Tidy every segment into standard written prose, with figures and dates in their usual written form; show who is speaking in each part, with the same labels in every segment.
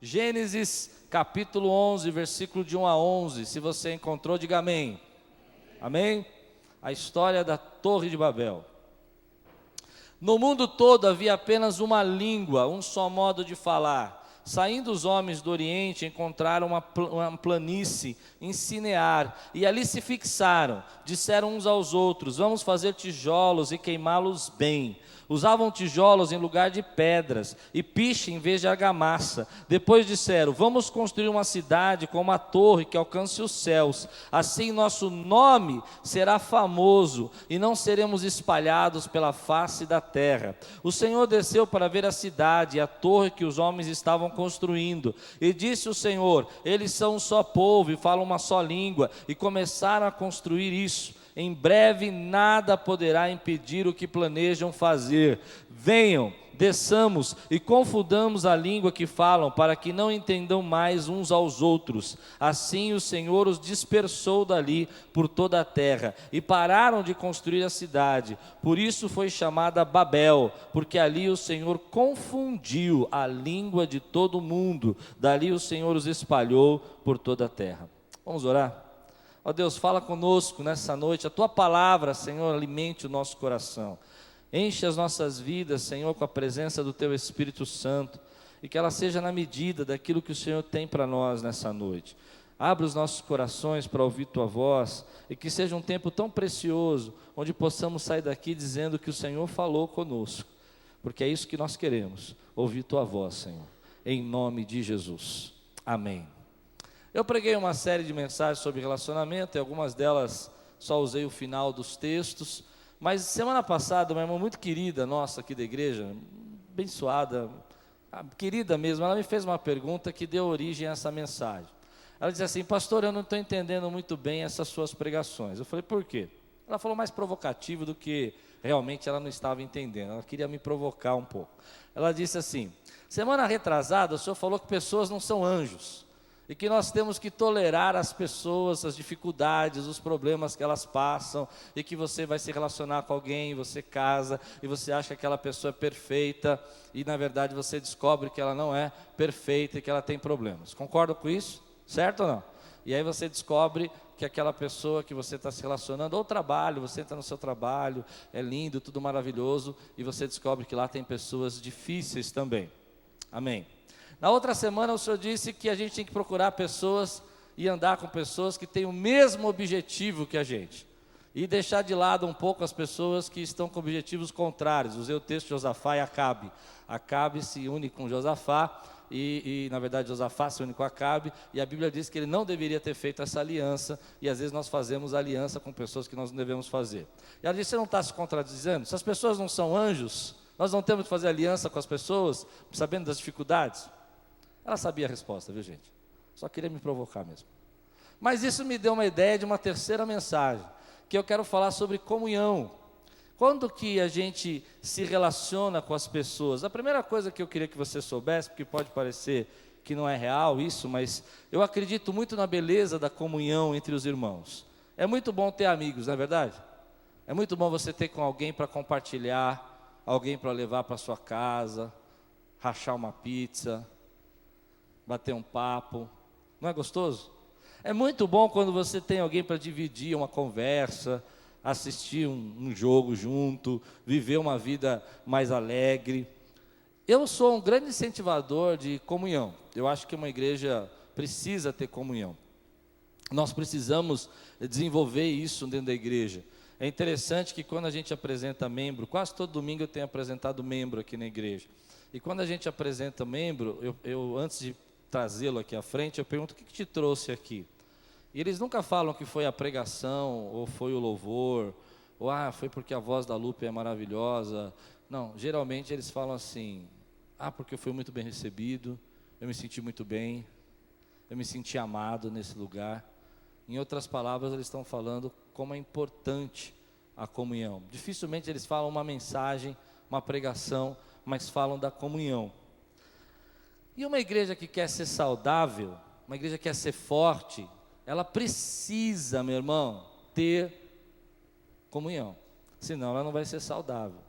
Speaker 1: Gênesis capítulo 11, versículo de 1 a 11. Se você encontrou, diga amém. Amém? A história da Torre de Babel. No mundo todo havia apenas uma língua, um só modo de falar. Saindo os homens do Oriente, encontraram uma planície em Sinear, e ali se fixaram. Disseram uns aos outros: vamos fazer tijolos e queimá-los bem. Usavam tijolos em lugar de pedras, e piche em vez de argamassa. Depois disseram: vamos construir uma cidade com uma torre que alcance os céus. Assim nosso nome será famoso, e não seremos espalhados pela face da terra. O Senhor desceu para ver a cidade e a torre que os homens estavam construindo. E disse o Senhor: eles são um só povo e falam uma só língua. E começaram a construir isso. Em breve nada poderá impedir o que planejam fazer. Venham, desçamos e confundamos a língua que falam, para que não entendam mais uns aos outros. Assim o Senhor os dispersou dali por toda a terra, e pararam de construir a cidade. Por isso foi chamada Babel, porque ali o Senhor confundiu a língua de todo mundo. Dali o Senhor os espalhou por toda a terra. Vamos orar? Ó Deus, fala conosco nessa noite, a Tua palavra, Senhor, alimente o nosso coração. Enche as nossas vidas, Senhor, com a presença do Teu Espírito Santo, e que ela seja na medida daquilo que o Senhor tem para nós nessa noite. Abra os nossos corações para ouvir Tua voz, e que seja um tempo tão precioso, onde possamos sair daqui dizendo que o Senhor falou conosco, porque é isso que nós queremos, ouvir Tua voz, Senhor, em nome de Jesus. Amém. Eu preguei uma série de mensagens sobre relacionamento, e algumas delas só usei o final dos textos, mas semana passada uma irmã muito querida nossa aqui da igreja, abençoada, querida mesmo, ela me fez uma pergunta que deu origem a essa mensagem. Ela disse assim: pastor, eu não estou entendendo muito bem essas suas pregações. Eu falei: por quê? Ela falou mais provocativo do que realmente ela não estava entendendo, ela queria me provocar um pouco. Ela disse assim: semana retrasada o senhor falou que pessoas não são anjos, e que nós temos que tolerar as pessoas, as dificuldades, os problemas que elas passam, e que você vai se relacionar com alguém, você casa, e você acha que aquela pessoa é perfeita, e na verdade você descobre que ela não é perfeita e que ela tem problemas. Concorda com isso? Certo ou não? E aí você descobre que aquela pessoa que você está se relacionando, ou trabalho, você entra no seu trabalho, é lindo, tudo maravilhoso, e você descobre que lá tem pessoas difíceis também. Amém. Na outra semana o Senhor disse que a gente tem que procurar pessoas e andar com pessoas que têm o mesmo objetivo que a gente, e deixar de lado um pouco as pessoas que estão com objetivos contrários. Usei o texto de Josafá e Acabe. Acabe se une com Josafá, e na verdade Josafá se une com Acabe, e a Bíblia diz que ele não deveria ter feito essa aliança, e às vezes nós fazemos aliança com pessoas que nós não devemos fazer. E ela disse: você não está se contradizendo? Se as pessoas não são anjos, nós não temos que fazer aliança com as pessoas, sabendo das dificuldades? Ela sabia a resposta, viu gente? Só queria me provocar mesmo. Mas isso me deu uma ideia de uma terceira mensagem, que eu quero falar sobre comunhão. Quando que a gente se relaciona com as pessoas? A primeira coisa que eu queria que você soubesse, porque pode parecer que não é real isso, mas eu acredito muito na beleza da comunhão entre os irmãos. É muito bom ter amigos, não é verdade? É muito bom você ter com alguém para compartilhar, alguém para levar para sua casa, rachar uma pizza, bater um papo. Não é gostoso? É muito bom quando você tem alguém para dividir uma conversa, assistir um jogo junto, viver uma vida mais alegre. Eu sou um grande incentivador de comunhão. Eu acho que uma igreja precisa ter comunhão. Nós precisamos desenvolver isso dentro da igreja. É interessante que quando a gente apresenta membro, quase todo domingo eu tenho apresentado membro aqui na igreja. E quando a gente apresenta membro, eu antes de trazê-lo aqui à frente, eu pergunto: o que te trouxe aqui? E eles nunca falam que foi a pregação, ou foi o louvor, ou foi porque a voz da Lupe é maravilhosa. Não, geralmente eles falam assim: porque eu fui muito bem recebido, eu me senti muito bem, eu me senti amado nesse lugar. Em outras palavras, eles estão falando como é importante a comunhão. Dificilmente eles falam uma mensagem, uma pregação, mas falam da comunhão. E uma igreja que quer ser saudável, uma igreja que quer ser forte, ela precisa, meu irmão, ter comunhão. Senão ela não vai ser saudável.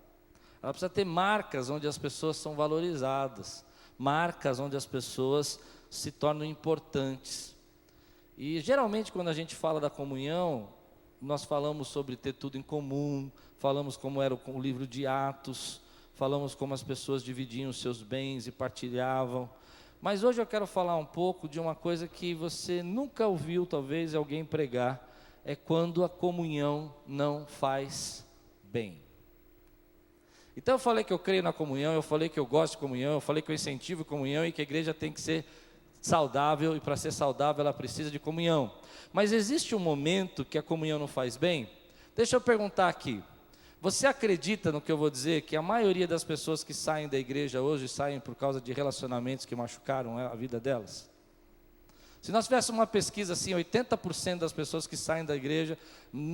Speaker 1: Ela precisa ter marcas onde as pessoas são valorizadas. marcas onde as pessoas se tornam importantes. E geralmente quando a gente fala da comunhão, nós falamos sobre ter tudo em comum, falamos como era o livro de Atos, falamos como as pessoas dividiam os seus bens e partilhavam. Mas hoje eu quero falar um pouco de uma coisa que você nunca ouviu talvez alguém pregar, é quando a comunhão não faz bem. Então eu falei que eu creio na comunhão, eu falei que eu gosto de comunhão, eu falei que eu incentivo a comunhão e que a igreja tem que ser saudável, e para ser saudável ela precisa de comunhão. Mas existe um momento que a comunhão não faz bem? Deixa eu perguntar aqui, você acredita no que eu vou dizer, que a maioria das pessoas que saem da igreja hoje, saem por causa de relacionamentos que machucaram a vida delas? Se nós tivéssemos uma pesquisa assim, 80% das pessoas que saem da igreja,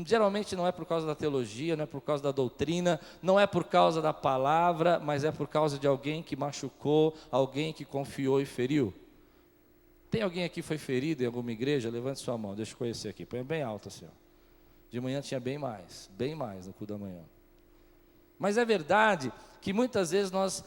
Speaker 1: geralmente não é por causa da teologia, não é por causa da doutrina, não é por causa da palavra, mas é por causa de alguém que machucou, alguém que confiou e feriu. Tem alguém aqui que foi ferido em alguma igreja? Levante sua mão, deixa eu conhecer aqui, põe bem alto assim, ó. De manhã tinha bem mais no culto da manhã. Mas é verdade que muitas vezes nós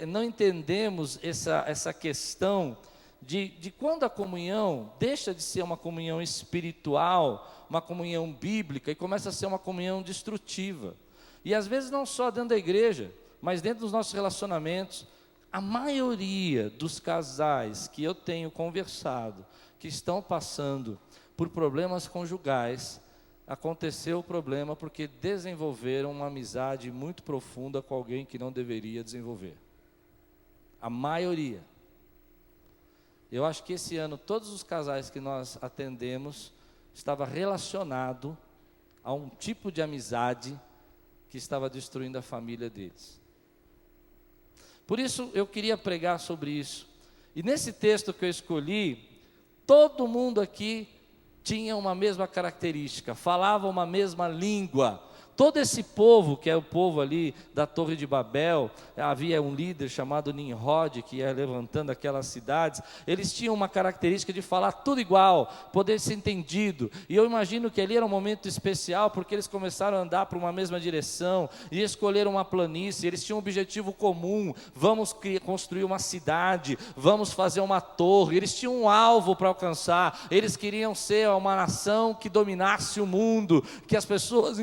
Speaker 1: não entendemos essa questão de quando a comunhão deixa de ser uma comunhão espiritual, uma comunhão bíblica, e começa a ser uma comunhão destrutiva. E às vezes não só dentro da igreja, mas dentro dos nossos relacionamentos. A maioria dos casais que eu tenho conversado, que estão passando por problemas conjugais, aconteceu o problema porque desenvolveram uma amizade muito profunda com alguém que não deveria desenvolver. A maioria. Eu acho que esse ano todos os casais que nós atendemos estava relacionado a um tipo de amizade que estava destruindo a família deles. Por isso eu queria pregar sobre isso. E nesse texto que eu escolhi, todo mundo aqui tinha uma mesma característica, falava uma mesma língua. Todo esse povo, que é o povo ali da Torre de Babel, havia um líder chamado Nimrod, que ia levantando aquelas cidades, eles tinham uma característica de falar tudo igual, poder ser entendido, e eu imagino que ali era um momento especial, porque eles começaram a andar para uma mesma direção, e escolheram uma planície, eles tinham um objetivo comum, vamos construir uma cidade, vamos fazer uma torre, eles tinham um alvo para alcançar, eles queriam ser uma nação que dominasse o mundo, que as pessoas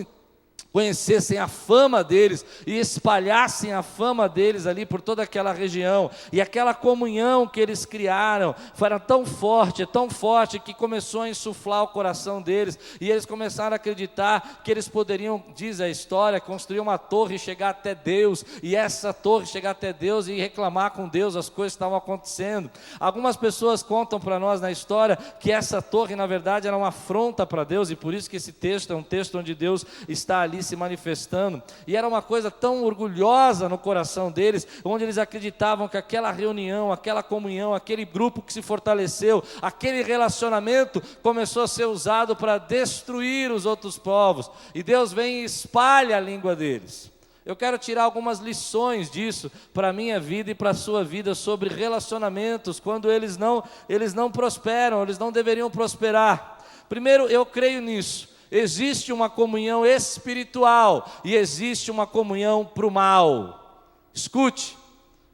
Speaker 1: conhecessem a fama deles e espalhassem a fama deles ali por toda aquela região, e aquela comunhão que eles criaram foi tão forte que começou a insuflar o coração deles, e eles começaram a acreditar que eles poderiam, diz a história, construir uma torre e chegar até Deus, e essa torre chegar até Deus e reclamar com Deus as coisas que estavam acontecendo. Algumas pessoas contam para nós na história que essa torre na verdade era uma afronta para Deus, e por isso que esse texto é um texto onde Deus está ali se manifestando, e era uma coisa tão orgulhosa no coração deles, onde eles acreditavam que aquela reunião, aquela comunhão, aquele grupo que se fortaleceu, aquele relacionamento começou a ser usado para destruir os outros povos, e Deus vem e espalha a língua deles. Eu quero tirar algumas lições disso para a minha vida e para a sua vida, sobre relacionamentos, quando eles não prosperam, eles não deveriam prosperar. Primeiro, eu creio nisso. Existe uma comunhão espiritual e existe uma comunhão para o mal. Escute,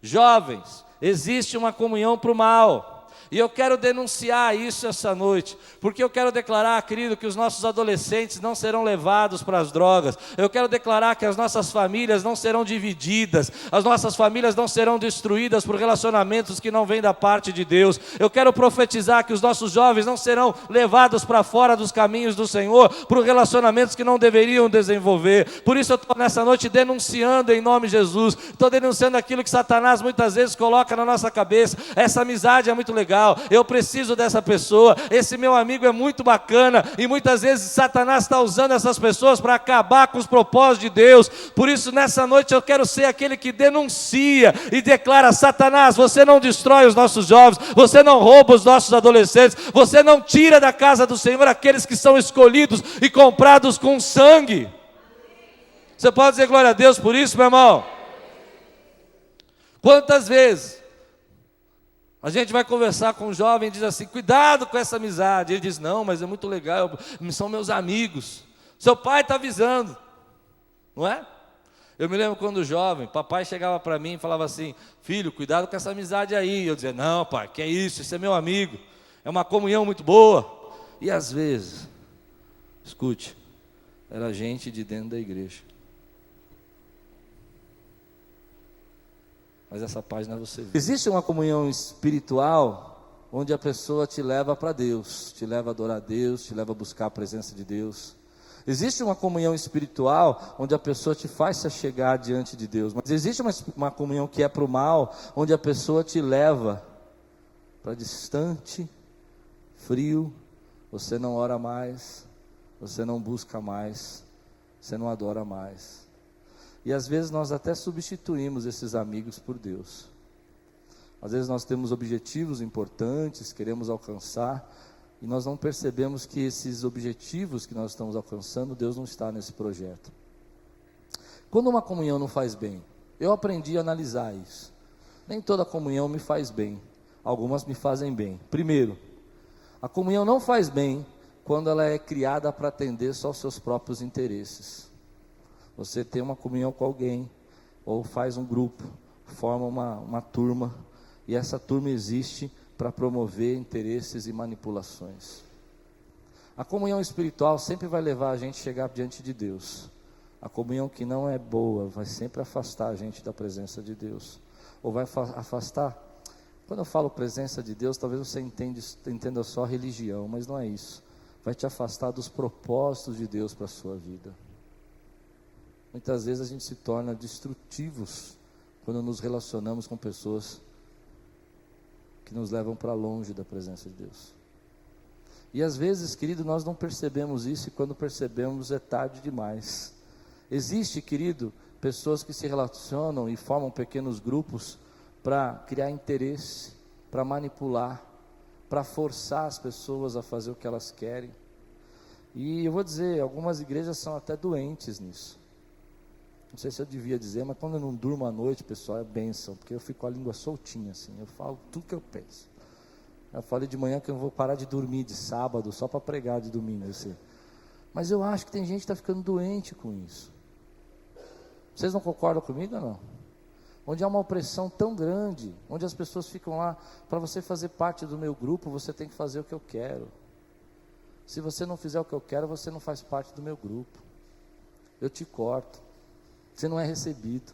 Speaker 1: jovens, existe uma comunhão para o mal. E eu quero denunciar isso essa noite, porque eu quero declarar, querido, que os nossos adolescentes não serão levados para as drogas. Eu quero declarar que as nossas famílias não serão divididas, as nossas famílias não serão destruídas por relacionamentos que não vêm da parte de Deus. Eu quero profetizar que os nossos jovens não serão levados para fora dos caminhos do Senhor por relacionamentos que não deveriam desenvolver. Por isso eu estou nessa noite denunciando em nome de Jesus. Estou denunciando aquilo que Satanás muitas vezes coloca na nossa cabeça. Essa amizade é muito legal, eu preciso dessa pessoa, esse meu amigo é muito bacana, e muitas vezes Satanás está usando essas pessoas para acabar com os propósitos de Deus. Por isso nessa noite eu quero ser aquele que denuncia e declara: Satanás, você não destrói os nossos jovens, você não rouba os nossos adolescentes, você não tira da casa do Senhor aqueles que são escolhidos e comprados com sangue. Você pode dizer glória a Deus por isso, meu irmão? Quantas vezes a gente vai conversar com um jovem e diz assim: cuidado com essa amizade. Ele diz: não, mas é muito legal, são meus amigos. Seu pai está avisando, não é? Eu me lembro quando jovem, papai chegava para mim e falava assim: filho, cuidado com essa amizade aí. Eu dizia: não, pai, que é isso, esse é meu amigo, é uma comunhão muito boa. E às vezes, escute, era gente de dentro da igreja. Mas essa página você viu. Existe uma comunhão espiritual onde a pessoa te leva para Deus, te leva a adorar a Deus, te leva a buscar a presença de Deus. Existe uma comunhão espiritual onde a pessoa te faz se achegar diante de Deus. Mas existe uma comunhão que é para o mal, onde a pessoa te leva para distante, frio. Você não ora mais, você não busca mais, você não adora mais. E às vezes nós até substituímos esses amigos por Deus. Às vezes nós temos objetivos importantes, queremos alcançar, e nós não percebemos que esses objetivos que nós estamos alcançando, Deus não está nesse projeto. Quando uma comunhão não faz bem, eu aprendi a analisar isso. Nem toda comunhão me faz bem, algumas me fazem bem. Primeiro, a comunhão não faz bem quando ela é criada para atender só aos seus próprios interesses. Você tem uma comunhão com alguém, ou faz um grupo, forma uma turma, e essa turma existe para promover interesses e manipulações. A comunhão espiritual sempre vai levar a gente a chegar diante de Deus. A comunhão que não é boa vai sempre afastar a gente da presença de Deus. Ou vai afastar. Quando eu falo presença de Deus, talvez você entenda só religião, mas não é isso. Vai te afastar dos propósitos de Deus para a sua vida. Muitas vezes a gente se torna destrutivos quando nos relacionamos com pessoas que nos levam para longe da presença de Deus. E às vezes, querido, nós não percebemos isso, e quando percebemos é tarde demais. Existe, querido, pessoas que se relacionam e formam pequenos grupos para criar interesse, para manipular, para forçar as pessoas a fazer o que elas querem. E eu vou dizer, algumas igrejas são até doentes nisso. Não sei se eu devia dizer, mas quando eu não durmo à noite, pessoal, é bênção, porque eu fico com a língua soltinha assim, eu falo tudo que eu penso. Eu falei de manhã que eu não vou parar de dormir de sábado, só para pregar de domingo, assim. Mas eu acho que tem gente que está ficando doente com isso. Vocês não concordam comigo ou não? Onde há uma opressão tão grande, onde as pessoas ficam lá, para você fazer parte do meu grupo, você tem que fazer o que eu quero. Se você não fizer o que eu quero, você não faz parte do meu grupo. Eu te corto. Você não é recebido.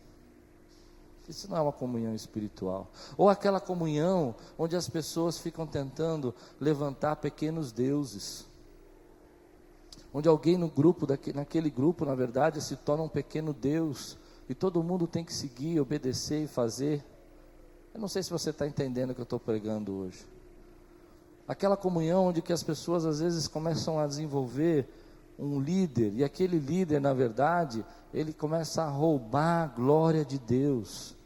Speaker 1: Isso não é uma comunhão espiritual. Ou aquela comunhão onde as pessoas ficam tentando levantar pequenos deuses. Onde alguém no grupo, naquele grupo, na verdade, se torna um pequeno Deus. E todo mundo tem que seguir, obedecer e fazer. Eu não sei se você está entendendo o que eu estou pregando hoje. Aquela comunhão onde que as pessoas às vezes começam a desenvolver um líder, e aquele líder, na verdade, ele começa a roubar a glória de Deus.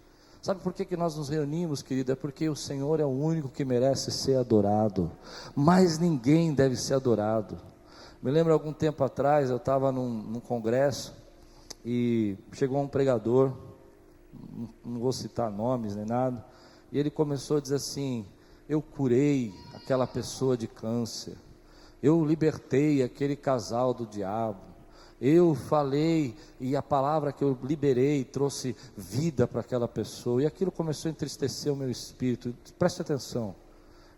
Speaker 1: Sabe por que nós nos reunimos, querido? É porque o Senhor é o único que merece ser adorado. Mais ninguém deve ser adorado. Me lembro algum tempo atrás, eu estava num congresso, e chegou um pregador, não vou citar nomes nem nada, e ele começou a dizer assim: eu curei aquela pessoa de câncer, eu libertei aquele casal do diabo, eu falei, e a palavra que eu liberei trouxe vida para aquela pessoa, e aquilo começou a entristecer o meu espírito. Preste atenção,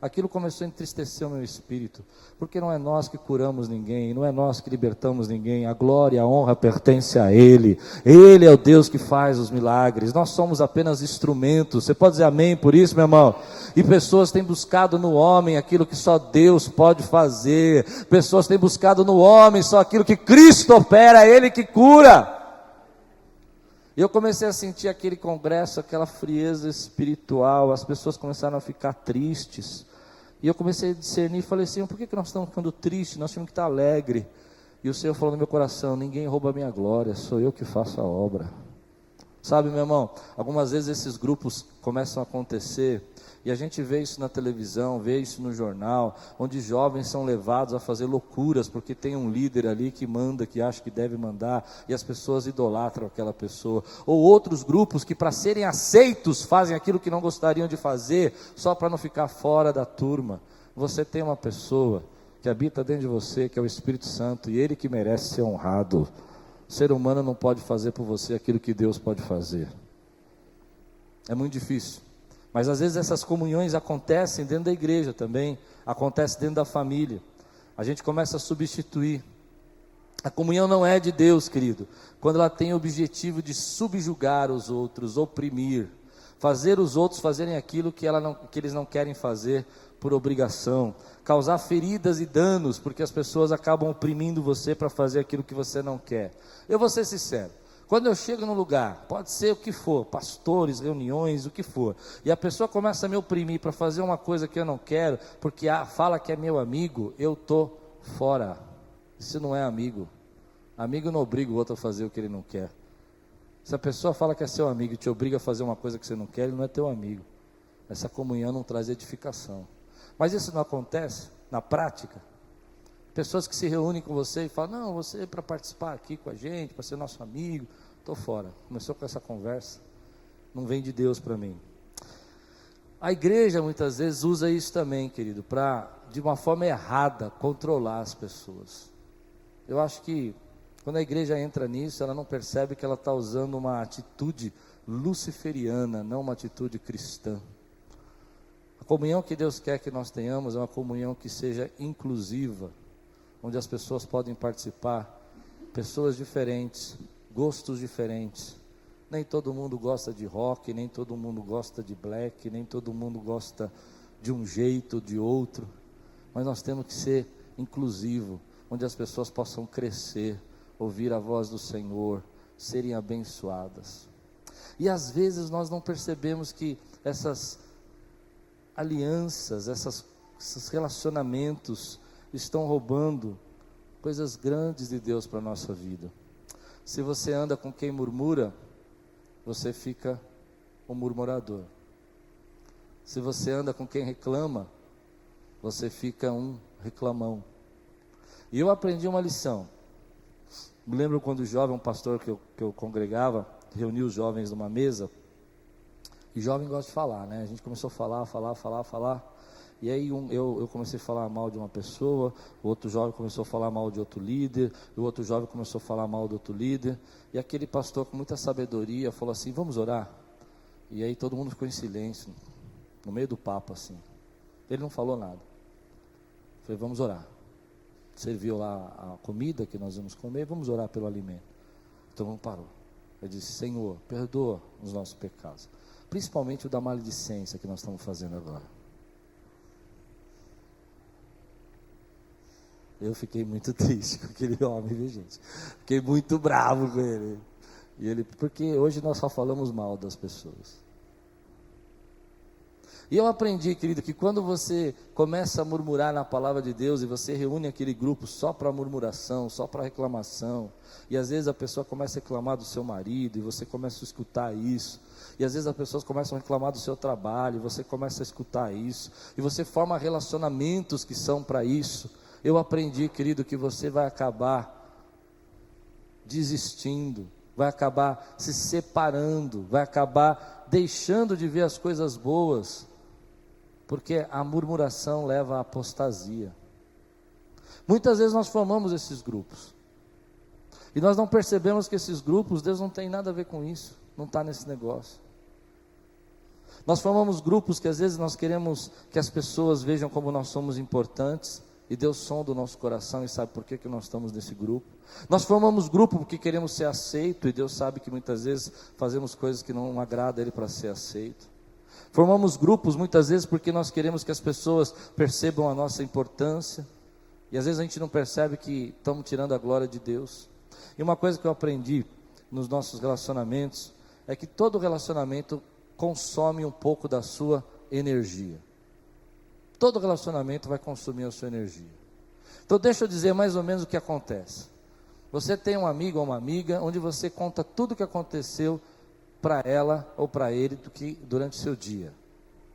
Speaker 1: aquilo começou a entristecer o meu espírito, porque não é nós que curamos ninguém, não é nós que libertamos ninguém, a glória e a honra pertence a Ele é o Deus que faz os milagres, nós somos apenas instrumentos. Você pode dizer amém por isso, meu irmão? E pessoas têm buscado no homem aquilo que só Deus pode fazer, pessoas têm buscado no homem só aquilo que Cristo opera, é Ele que cura. E eu comecei a sentir aquele congresso, aquela frieza espiritual, as pessoas começaram a ficar tristes, e eu comecei a discernir, falei assim: por que nós estamos ficando tristes? Nós temos que estar alegre. E o Senhor falou no meu coração: ninguém rouba a minha glória, sou eu que faço a obra. Sabe, meu irmão, algumas vezes esses grupos começam a acontecer, e a gente vê isso na televisão, vê isso no jornal, onde jovens são levados a fazer loucuras, porque tem um líder ali que manda, que acha que deve mandar, e as pessoas idolatram aquela pessoa. Ou outros grupos que, para serem aceitos, fazem aquilo que não gostariam de fazer, só para não ficar fora da turma. Você tem uma pessoa que habita dentro de você, que é o Espírito Santo, e Ele que merece ser honrado. O ser humano não pode fazer por você aquilo que Deus pode fazer. É muito difícil. Mas às vezes essas comunhões acontecem dentro da igreja também, acontecem dentro da família. A gente começa a substituir. A comunhão não é de Deus, querido, quando ela tem o objetivo de subjugar os outros, oprimir, fazer os outros fazerem aquilo que eles não querem fazer por obrigação, causar feridas e danos, porque as pessoas acabam oprimindo você para fazer aquilo que você não quer. Eu vou ser sincero, quando eu chego num lugar, pode ser o que for, pastores, reuniões, o que for, e a pessoa começa a me oprimir para fazer uma coisa que eu não quero, porque fala que é meu amigo, eu estou fora. Isso não é amigo. Amigo não obriga o outro a fazer o que ele não quer. Se a pessoa fala que é seu amigo e te obriga a fazer uma coisa que você não quer, ele não é teu amigo. Essa comunhão não traz edificação. Mas isso não acontece na prática. Pessoas que se reúnem com você e falam, não, você é para participar aqui com a gente, para ser nosso amigo. Estou fora. Começou com essa conversa. Não vem de Deus para mim. A igreja muitas vezes usa isso também, querido, para, de uma forma errada, controlar as pessoas. Eu acho que quando a igreja entra nisso, ela não percebe que ela está usando uma atitude luciferiana, não uma atitude cristã. A comunhão que Deus quer que nós tenhamos é uma comunhão que seja inclusiva, onde as pessoas podem participar, pessoas diferentes, gostos diferentes. Nem todo mundo gosta de rock, nem todo mundo gosta de black, nem todo mundo gosta de um jeito ou de outro, mas nós temos que ser inclusivo, onde as pessoas possam crescer, ouvir a voz do Senhor, serem abençoadas. E às vezes nós não percebemos que essas alianças, esses relacionamentos estão roubando coisas grandes de Deus para a nossa vida. Se você anda com quem murmura, você fica um murmurador. Se você anda com quem reclama, você fica um reclamão. E eu aprendi uma lição. Me lembro quando jovem, um pastor que eu congregava, reuniu os jovens numa mesa, e jovem gosta de falar, né? A gente começou a falar, e aí eu comecei a falar mal de uma pessoa, o outro jovem começou a falar mal de outro líder, o outro jovem começou a falar mal do outro líder, e aquele pastor com muita sabedoria falou assim, vamos orar? E aí todo mundo ficou em silêncio, no meio do papo assim, ele não falou nada. Eu falei, vamos orar. Serviu lá a comida que nós vamos comer, vamos orar pelo alimento. Então vamos parou. Ele disse, Senhor, perdoa os nossos pecados, principalmente o da maledicência que nós estamos fazendo agora. Eu fiquei muito triste com aquele homem, viu, gente? Fiquei muito bravo com ele. Porque hoje nós só falamos mal das pessoas. E eu aprendi, querido, que quando você começa a murmurar na palavra de Deus, e você reúne aquele grupo só para murmuração, só para reclamação, e às vezes a pessoa começa a reclamar do seu marido, e você começa a escutar isso, e às vezes as pessoas começam a reclamar do seu trabalho, e você começa a escutar isso, e você forma relacionamentos que são para isso. Eu aprendi, querido, que você vai acabar desistindo, vai acabar se separando, vai acabar deixando de ver as coisas boas, porque a murmuração leva à apostasia. Muitas vezes nós formamos esses grupos, e nós não percebemos que esses grupos, Deus não tem nada a ver com isso, não está nesse negócio. Nós formamos grupos que às vezes nós queremos que as pessoas vejam como nós somos importantes, e Deus sonda o nosso coração e sabe por que nós estamos nesse grupo. Nós formamos grupo porque queremos ser aceito, e Deus sabe que muitas vezes fazemos coisas que não agradam a Ele para ser aceito. Formamos grupos muitas vezes porque nós queremos que as pessoas percebam a nossa importância, e às vezes a gente não percebe que estamos tirando a glória de Deus. E uma coisa que eu aprendi nos nossos relacionamentos é que todo relacionamento consome um pouco da sua energia. Todo relacionamento vai consumir a sua energia. Então deixa eu dizer mais ou menos o que acontece. Você tem um amigo ou uma amiga onde você conta tudo o que aconteceu para ela ou para ele durante o seu dia.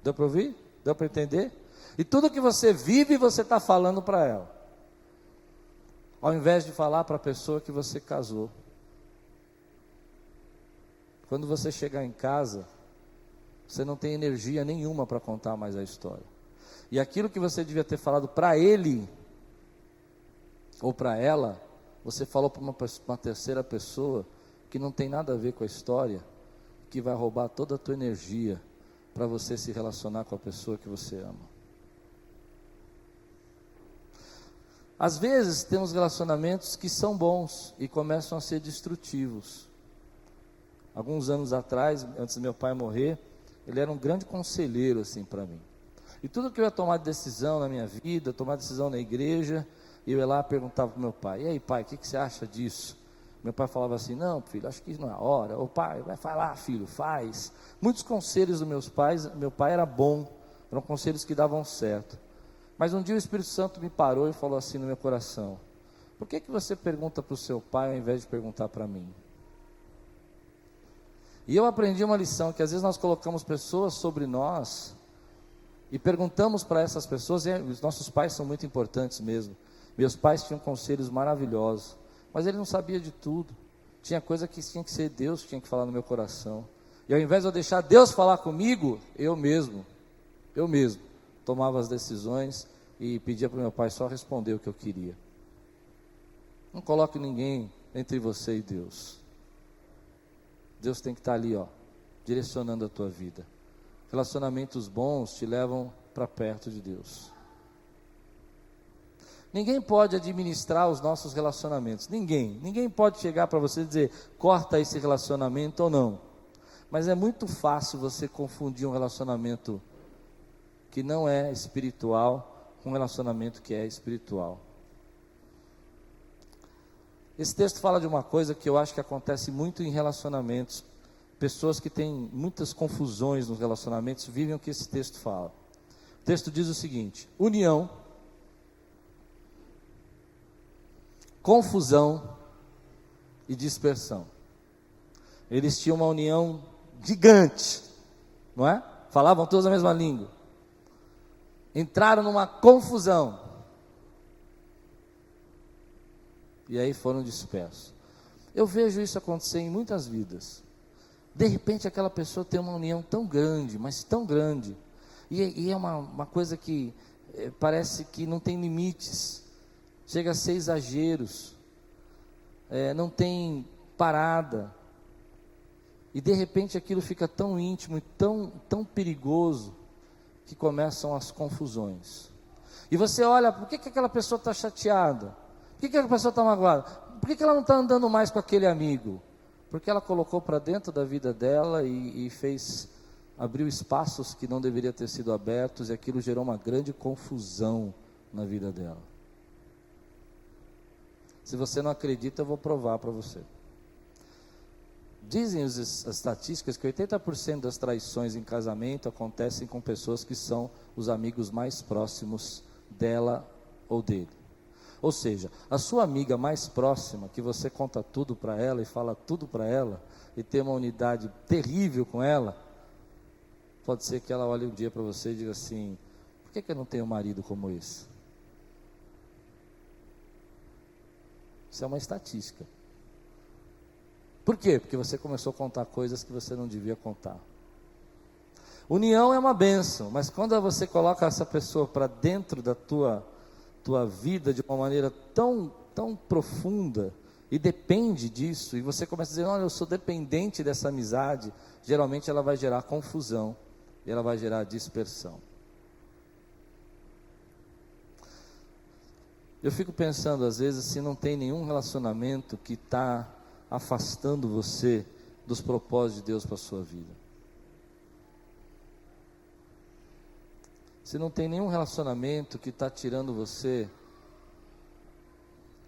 Speaker 1: Deu para ouvir? Deu para entender? E tudo que você vive, você está falando para ela, ao invés de falar para a pessoa que você casou. Quando você chegar em casa, você não tem energia nenhuma para contar mais a história. E aquilo que você devia ter falado para ele ou para ela, você falou para uma terceira pessoa que não tem nada a ver com a história, que vai roubar toda a tua energia para você se relacionar com a pessoa que você ama. Às vezes temos relacionamentos que são bons e começam a ser destrutivos. Alguns anos atrás, antes do meu pai morrer, ele era um grande conselheiro assim para mim. E tudo que eu ia tomar de decisão na minha vida, tomar decisão na igreja, eu ia lá e perguntava para o meu pai: e aí, pai, o que você acha disso? Meu pai falava assim: não, filho, acho que não é a hora. Ô pai, vai falar, filho, faz. Muitos conselhos dos meus pais, meu pai era bom, eram conselhos que davam certo. Mas um dia o Espírito Santo me parou e falou assim no meu coração: por que você pergunta para o seu pai ao invés de perguntar para mim? E eu aprendi uma lição, que às vezes nós colocamos pessoas sobre nós e perguntamos para essas pessoas, e os nossos pais são muito importantes mesmo. Meus pais tinham conselhos maravilhosos, mas ele não sabia de tudo. Tinha coisa que tinha que ser Deus que tinha que falar no meu coração. E ao invés de eu deixar Deus falar comigo, eu mesmo tomava as decisões e pedia para o meu pai só responder o que eu queria. Não coloque ninguém entre você e Deus. Deus tem que estar ali, direcionando a tua vida. Relacionamentos bons te levam para perto de Deus. Ninguém pode administrar os nossos relacionamentos. Ninguém pode chegar para você e dizer: corta esse relacionamento ou não. Mas é muito fácil você confundir um relacionamento que não é espiritual com um relacionamento que é espiritual. Esse texto fala de uma coisa que eu acho que acontece muito em relacionamentos. Pessoas que têm muitas confusões nos relacionamentos vivem o que esse texto fala. O texto diz o seguinte: união, confusão e dispersão. Eles tinham uma união gigante, não é? Falavam todos a mesma língua. Entraram numa confusão. E aí foram dispersos. Eu vejo isso acontecer em muitas vidas. De repente aquela pessoa tem uma união tão grande, mas tão grande. E é uma coisa que parece que não tem limites. Chega a ser exageros. Não tem parada. E de repente aquilo fica tão íntimo e tão perigoso que começam as confusões. E você olha, por que aquela pessoa está chateada? Por que aquela pessoa está magoada? Por que ela não está andando mais com aquele amigo? Porque ela colocou para dentro da vida dela e abriu espaços que não deveriam ter sido abertos, e aquilo gerou uma grande confusão na vida dela. Se você não acredita, eu vou provar para você. Dizem as estatísticas que 80% das traições em casamento acontecem com pessoas que são os amigos mais próximos dela ou dele. Ou seja, a sua amiga mais próxima, que você conta tudo para ela e fala tudo para ela, e tem uma unidade terrível com ela, pode ser que ela olhe um dia para você e diga assim: por que eu não tenho um marido como esse? Isso é uma estatística. Por quê? Porque você começou a contar coisas que você não devia contar. União é uma bênção, mas quando você coloca essa pessoa para dentro da tua vida de uma maneira tão profunda, e depende disso, e você começa a dizer: olha, eu sou dependente dessa amizade, geralmente ela vai gerar confusão, e ela vai gerar dispersão. Eu fico pensando às vezes se não tem nenhum relacionamento que está afastando você dos propósitos de Deus para a sua vida. Se não tem nenhum relacionamento que está tirando você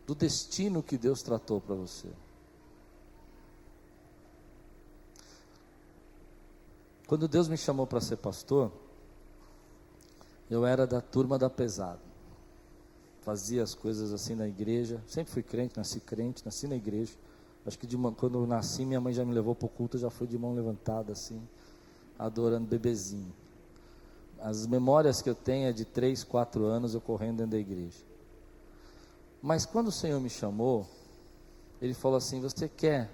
Speaker 1: do destino que Deus tratou para você. Quando Deus me chamou para ser pastor, eu era da turma da pesada. Fazia as coisas assim na igreja. Sempre fui crente, nasci na igreja. Acho que quando eu nasci, minha mãe já me levou para o culto, já fui de mão levantada assim, adorando bebezinho. As memórias que eu tenho é de 3, 4 anos eu correndo dentro da igreja. Mas quando o Senhor me chamou, Ele falou assim: você quer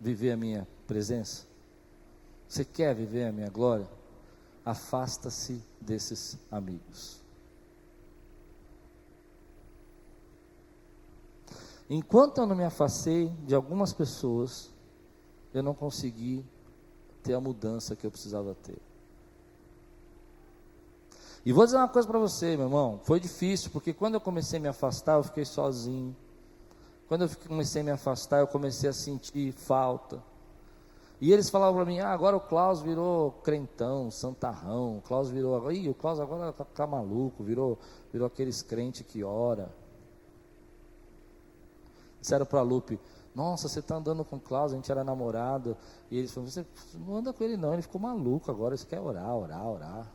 Speaker 1: viver a minha presença? Você quer viver a minha glória? Afasta-se desses amigos. Enquanto eu não me afastei de algumas pessoas, eu não consegui ter a mudança que eu precisava ter. E vou dizer uma coisa para você, meu irmão, foi difícil, porque quando eu comecei a me afastar, eu fiquei sozinho. Quando eu comecei a me afastar, eu comecei a sentir falta. E eles falavam para mim, agora o Klaus virou crentão, santarrão, o Klaus agora tá maluco, virou aqueles crentes que ora. Disseram para a Lupe, nossa, você está andando com o Klaus, a gente era namorado. E eles falaram, você não anda com ele não, ele ficou maluco agora, você quer orar.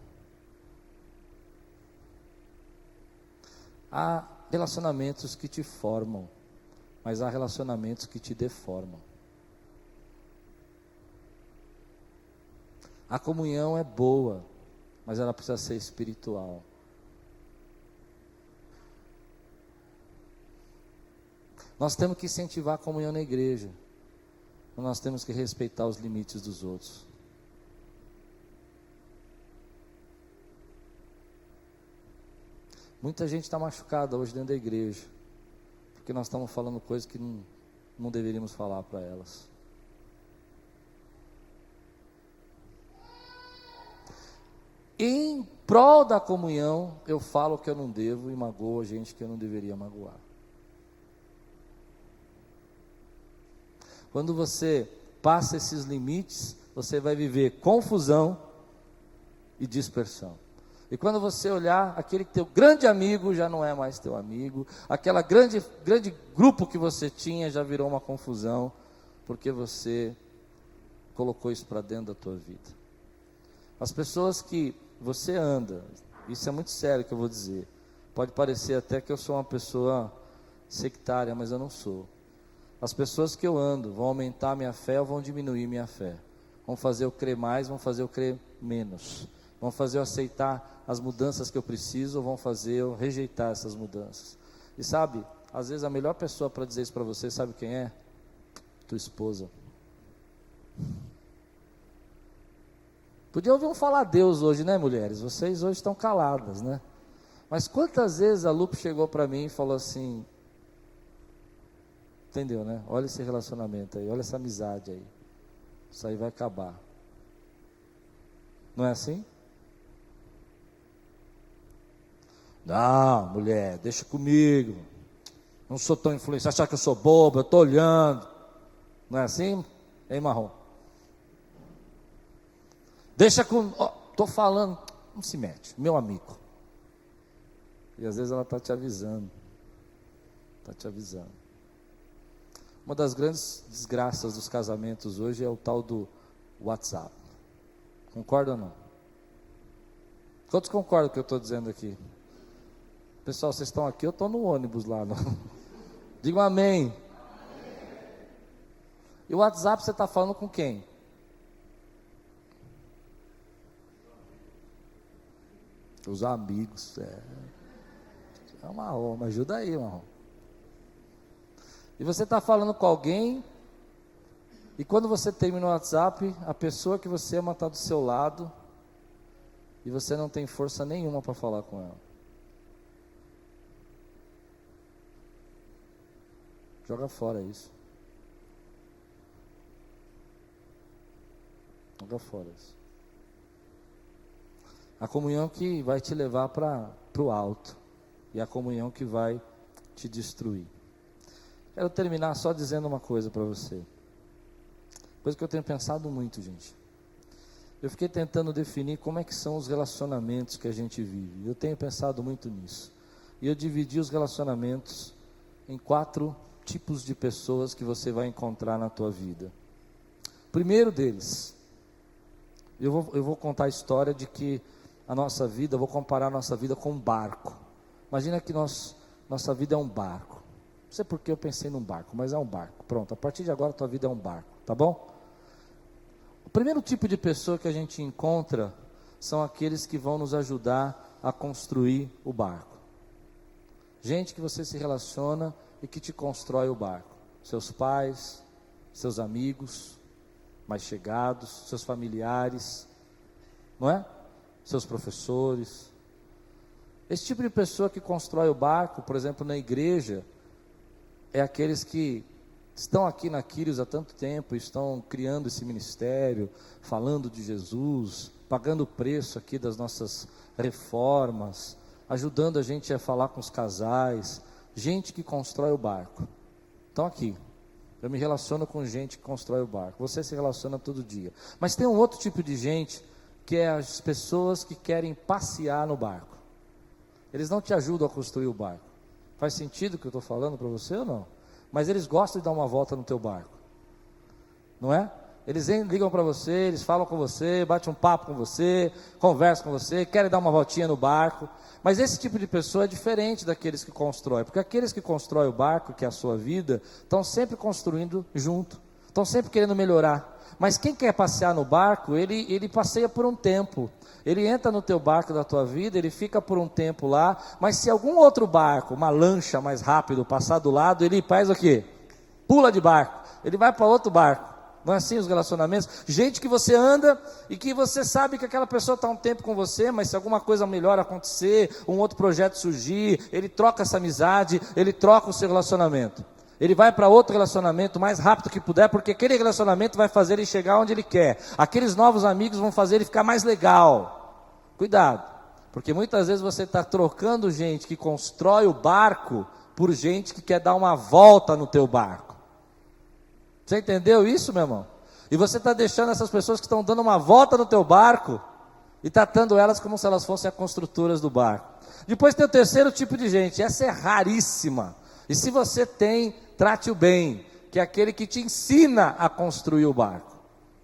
Speaker 1: Há relacionamentos que te formam, mas há relacionamentos que te deformam. A comunhão é boa, mas ela precisa ser espiritual. Nós temos que incentivar a comunhão na igreja, mas nós temos que respeitar os limites dos outros. Muita gente está machucada hoje dentro da igreja, porque nós estamos falando coisas que não deveríamos falar para elas. Em prol da comunhão, eu falo o que eu não devo e magoo a gente que eu não deveria magoar. Quando você passa esses limites, você vai viver confusão e dispersão. E quando você olhar, aquele teu grande amigo já não é mais teu amigo, aquela grande grupo que você tinha já virou uma confusão, porque você colocou isso para dentro da tua vida. As pessoas que você anda, isso é muito sério que eu vou dizer, pode parecer até que eu sou uma pessoa sectária, mas eu não sou. As pessoas que eu ando vão aumentar minha fé ou vão diminuir minha fé? Vão fazer eu crer mais, vão fazer eu crer menos? Vão fazer eu aceitar as mudanças que eu preciso ou vão fazer eu rejeitar essas mudanças? E sabe, às vezes a melhor pessoa para dizer isso para você, sabe quem é? Tua esposa. Podia ouvir um falar Deus hoje, né, mulheres? Vocês hoje estão caladas, né? Mas quantas vezes a Lupe chegou para mim e falou assim, entendeu, né? Olha esse relacionamento aí, olha essa amizade aí. Isso aí vai acabar. Não é assim? Não, mulher, deixa comigo. Não sou tão influenciado, achar que eu sou bobo, eu estou olhando. Não é assim? Hein, Marrom? Deixa com... Estou falando, não se mete, meu amigo. E às vezes ela está te avisando. Está te avisando. Uma das grandes desgraças dos casamentos hoje é o tal do WhatsApp. Concorda ou não? Quantos concordam com o que eu estou dizendo aqui? Pessoal, vocês estão aqui, eu estou no ônibus lá. Não? Digam amém. E o WhatsApp você está falando com quem? Os amigos. É uma honra, ajuda aí, irmão. E você está falando com alguém, e quando você termina o WhatsApp, a pessoa que você ama está do seu lado, e você não tem força nenhuma para falar com ela. Joga fora isso. Joga fora isso. A comunhão que vai te levar para o alto, e a comunhão que vai te destruir. Quero terminar só dizendo uma coisa para você. Coisa que eu tenho pensado muito, gente. Eu fiquei tentando definir como é que são os relacionamentos que a gente vive. Eu tenho pensado muito nisso. E eu dividi os relacionamentos em 4 tipos de pessoas que você vai encontrar na tua vida. Primeiro deles, eu vou contar a história de que a nossa vida, eu vou comparar a nossa vida com um barco. Imagina que nossa vida é um barco. Não sei porque eu pensei num barco, mas é um barco. Pronto, a partir de agora a tua vida é um barco, tá bom? O primeiro tipo de pessoa que a gente encontra são aqueles que vão nos ajudar a construir o barco. Gente que você se relaciona e que te constrói o barco. Seus pais, seus amigos mais chegados, seus familiares, não é? Seus professores. Esse tipo de pessoa que constrói o barco, por exemplo, na igreja, é aqueles que estão aqui na Quírios há tanto tempo, estão criando esse ministério, falando de Jesus, pagando o preço aqui das nossas reformas, ajudando a gente a falar com os casais, gente que constrói o barco. Estão aqui. Eu me relaciono com gente que constrói o barco. Você se relaciona todo dia. Mas tem um outro tipo de gente, que é as pessoas que querem passear no barco. Eles não te ajudam a construir o barco. Faz sentido o que eu estou falando para você ou não? Mas eles gostam de dar uma volta no teu barco, não é? Eles ligam para você, eles falam com você, batem um papo com você, conversam com você, querem dar uma voltinha no barco. Mas esse tipo de pessoa é diferente daqueles que constroem, porque aqueles que constroem o barco, que é a sua vida, estão sempre construindo junto, estão sempre querendo melhorar. Mas quem quer passear no barco, ele passeia por um tempo. Ele entra no teu barco da tua vida, ele fica por um tempo lá, mas se algum outro barco, uma lancha mais rápido, passar do lado, ele faz o quê? Pula de barco, ele vai para outro barco. Não é assim os relacionamentos? Gente que você anda e que você sabe que aquela pessoa está um tempo com você, mas se alguma coisa melhor acontecer, um outro projeto surgir, ele troca essa amizade, ele troca o seu relacionamento. Ele vai para outro relacionamento mais rápido que puder, porque aquele relacionamento vai fazer ele chegar onde ele quer. Aqueles novos amigos vão fazer ele ficar mais legal. Cuidado, porque muitas vezes você está trocando gente que constrói o barco por gente que quer dar uma volta no teu barco. Você entendeu isso, meu irmão? E você está deixando essas pessoas que estão dando uma volta no teu barco e tratando elas como se elas fossem as construtoras do barco. Depois tem o terceiro tipo de gente, essa é raríssima. E se você tem, trate-o bem, que é aquele que te ensina a construir o barco.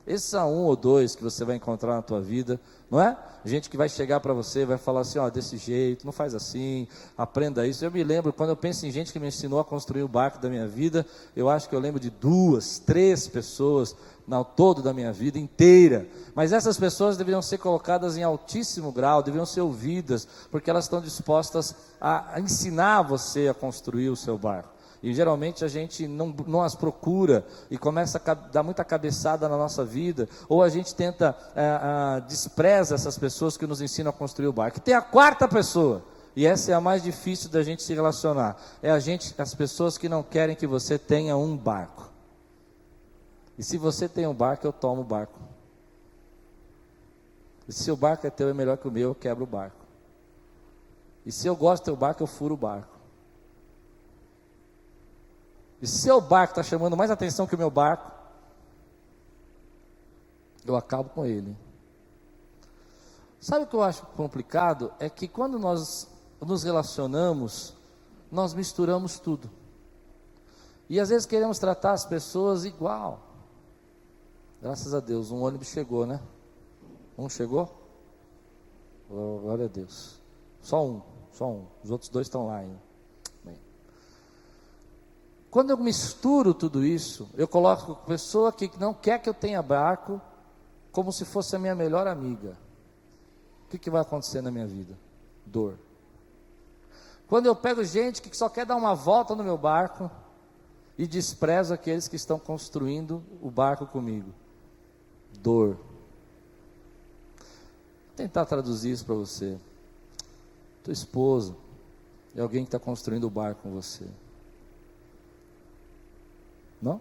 Speaker 1: Esses são um ou dois que você vai encontrar na tua vida, não é? Gente que vai chegar para você, vai falar assim, ó, desse jeito, não faz assim, aprenda isso. Eu me lembro, quando eu penso em gente que me ensinou a construir o barco da minha vida, eu acho que eu lembro de 2, 3 pessoas, ao todo da minha vida inteira. Mas essas pessoas deveriam ser colocadas em altíssimo grau, deveriam ser ouvidas, porque elas estão dispostas a ensinar você a construir o seu barco. E geralmente a gente não as procura e começa a dar muita cabeçada na nossa vida, ou a gente tenta, despreza essas pessoas que nos ensinam a construir o barco. E tem a quarta pessoa, e essa é a mais difícil da gente se relacionar, as pessoas que não querem que você tenha um barco. E se você tem um barco, eu tomo o barco. E se o barco é teu, é melhor que o meu, eu quebro o barco. E se eu gosto do teu barco, eu furo o barco. E se o barco está chamando mais atenção que o meu barco, eu acabo com ele. Sabe o que eu acho complicado? É que quando nós nos relacionamos, nós misturamos tudo. E às vezes queremos tratar as pessoas igual. Graças a Deus, um ônibus chegou, né? Um chegou? Oh, glória a Deus. Só um. Os outros 2 estão lá ainda. Quando eu misturo tudo isso, eu coloco a pessoa que não quer que eu tenha barco, como se fosse a minha melhor amiga. O que vai acontecer na minha vida? Dor. Quando eu pego gente que só quer dar uma volta no meu barco, e desprezo aqueles que estão construindo o barco comigo. Dor. Vou tentar traduzir isso para você. Tua esposa é alguém que está construindo o barco com você. Não?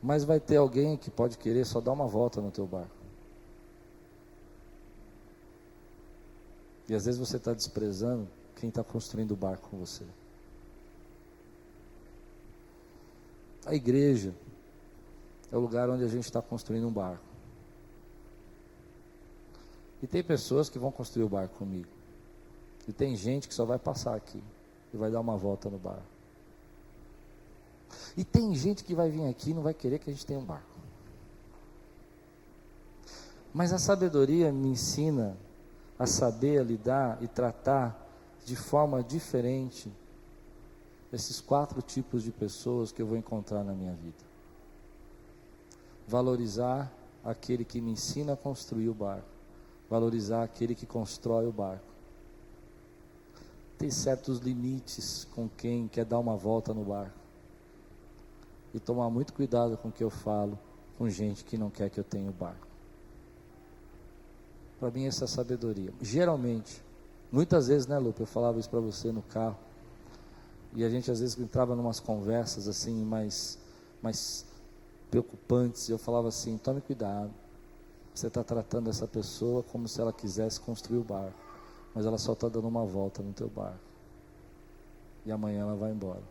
Speaker 1: Mas vai ter alguém que pode querer só dar uma volta no teu barco. E às vezes você está desprezando quem está construindo o barco com você. A igreja é o lugar onde a gente está construindo um barco. E tem pessoas que vão construir o barco comigo. E tem gente que só vai passar aqui e vai dar uma volta no barco. E tem gente que vai vir aqui e não vai querer que a gente tenha um barco. Mas a sabedoria me ensina a saber lidar e tratar de forma diferente esses 4 tipos de pessoas que eu vou encontrar na minha vida. Valorizar aquele que me ensina a construir o barco. Valorizar aquele que constrói o barco. Tem certos limites com quem quer dar uma volta no barco. E tomar muito cuidado com o que eu falo com gente que não quer que eu tenha o barco. Para mim essa é a sabedoria. Geralmente, Muitas vezes, né, Lupe, eu falava isso para você no carro, e a gente às vezes entrava em umas conversas assim, mais preocupantes, e eu falava assim: tome cuidado, você está tratando essa pessoa como se ela quisesse construir o barco, mas ela só está dando uma volta no teu barco, e amanhã ela vai embora.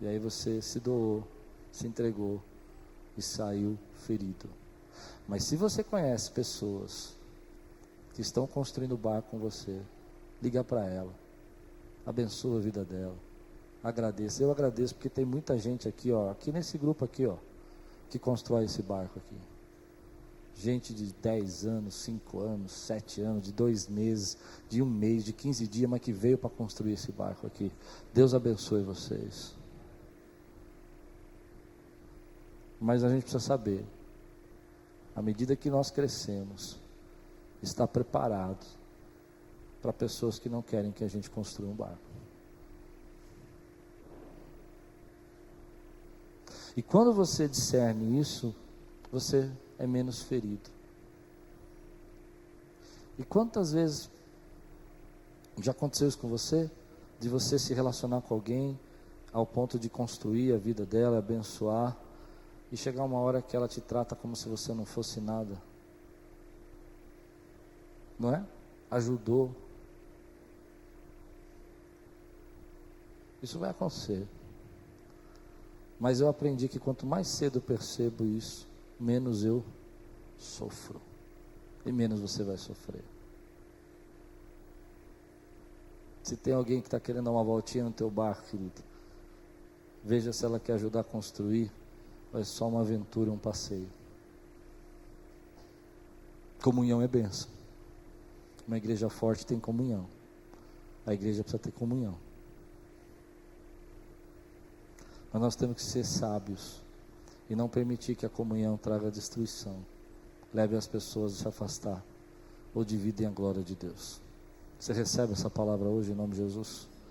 Speaker 1: E aí você se doou, se entregou e saiu ferido. Mas se você conhece pessoas que estão construindo o barco com você, liga para ela, abençoa a vida dela, agradeça. Eu agradeço porque tem muita gente aqui, ó, aqui nesse grupo aqui, ó, que constrói esse barco aqui. Gente de 10 anos, 5 anos, 7 anos, de 2 meses, de 1 mês, de 15 dias, mas que veio para construir esse barco aqui. Deus abençoe vocês. Mas a gente precisa saber, à medida que nós crescemos, estar preparado para pessoas que não querem que a gente construa um barco. E quando você discerne isso, você é menos ferido. E quantas vezes já aconteceu isso com você? De você se relacionar com alguém ao ponto de construir a vida dela, abençoar, e chegar uma hora que ela te trata como se você não fosse nada. Não é? Ajudou. Isso vai acontecer. Mas eu aprendi que quanto mais cedo eu percebo isso, menos eu sofro. E menos você vai sofrer. Se tem alguém que está querendo dar uma voltinha no teu barco, querido, veja se ela quer ajudar a construir. Vai só uma aventura, um passeio. Comunhão é bênção. Uma igreja forte tem comunhão. A igreja precisa ter comunhão. Mas nós temos que ser sábios e não permitir que a comunhão traga destruição, leve as pessoas a se afastar ou dividem a glória de Deus. Você recebe essa palavra hoje em nome de Jesus?